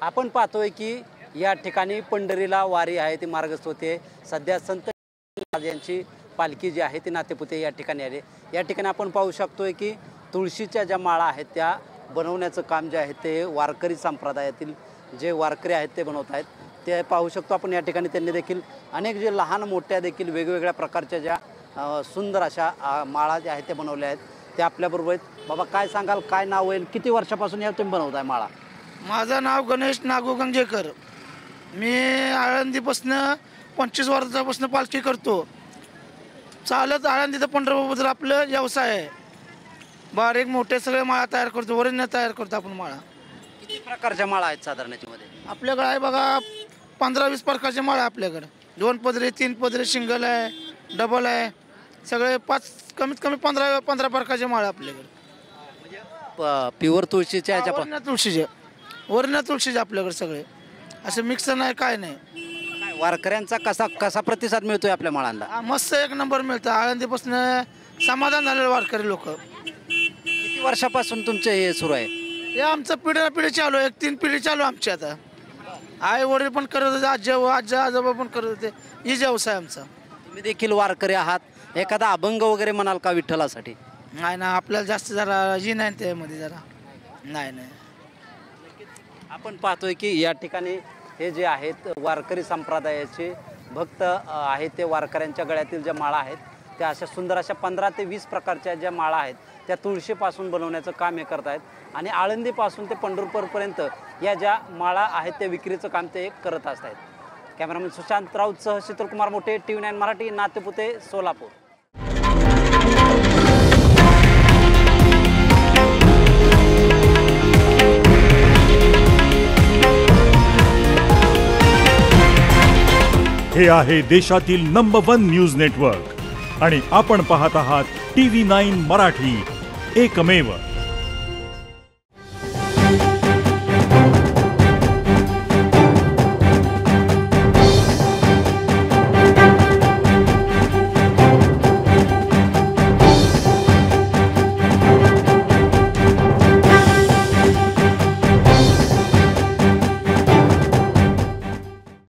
आपण पाहतोय की या ठिकाणी पंढरीला वारी आहे ती मार्गस्थ होते। सध्या संत यांची पालखी जी आहे ती नातेपुते या ठिकाणी आले। या ठिकाणी आपण पाहू शकतोय की तुळशीच्या ज्या माळा आहेत त्या बनवण्याचं काम जे आहे ते वारकरी संप्रदायातील जे वारकरी आहेत ते बनवत आहेत। ते पाहू शकतो आपण या ठिकाणी त्यांनी देखील अनेक जे लहान मोठ्या देखील वेगवेगळ्या प्रकारच्या ज्या सुंदर अशा माळा ज्या आहेत ते बनवल्या आहेत ते आपल्याबरोबर आहेत। बाबा काय सांगाल, काय नाव आहे, किती वर्षापासून या तुम्ही बनवताय माळा? माझं नाव गणेश नागू गंजेकर। मी आळंदीपासून 25 वर्षापासून पालखी करतो। चालत आळंदी ते पंढरपूर आपलं व्यवसाय आहे। बारीक मोठे सगळे माळा तयार करतो, ओरिजिनल तयार करतो आपण माळा। किती प्रकारच्या माळा आहेत साधारण याच्यामध्ये? आपल्याकडे आहे बघा 15-20 प्रकारचे माळा आपल्याकडे। 2 पदरी 3 पदरी सिंगल आहे, डबल आहे, सगळे 5 कमीत कमी 15 प्रकारचे माळा आपल्याकडे। प्युअर तुळशीच्या ओरिजिनल तुळशीचे आपल्याकडे सगळे, असे मिक्स नाही काय नाही। वारकऱ्यांचा कसा प्रतिसाद मिळतोय आपल्या माळांना? मस्त एक नंबर मिळतं। आळंदीपासून समाधान झालेलं वारकरी लोक। किती वर्षापासून तुमचे हे सुरू आहे? हे आमचं पिढ्या पिढी चालू आहे, 3 पिढी चालू आमची। आता आई वडील पण करत होते, आजी आजोबा पण करत होते, ही व्यवसाय आमचा। तुम्ही देखील वारकरी आहात, एखादा अभंग वगैरे म्हणाल का विठ्ठलासाठी? नाही ना, आपल्याला जास्त जरा जी नाही त्यामध्ये जरा नाही। आपण पाहतोय की या ठिकाणी हे जे आहेत वारकरी संप्रदायाचे भक्त आहेत ते वारकऱ्यांच्या गळ्यातील ज्या माळा आहेत त्या अशा सुंदर अशा 15 ते 20 प्रकारच्या ज्या माळा आहेत त्या तुळशीपासून बनवण्याचं काम हे करत आहेत आणि आळंदीपासून ते पंढरपूरपर्यंत या ज्या माळा आहेत त्या विक्रीचं काम ते करत असतात। कॅमेरामॅन सुशांत राऊतसह शीतलकुमार मोठे, TV9 मराठी, नातेपुते, सोलापूर। हे आहे देशातील नंबर 1 न्यूज नेटवर्क आणि आपण पाहत आहात TV9 मराठी, एकमेव।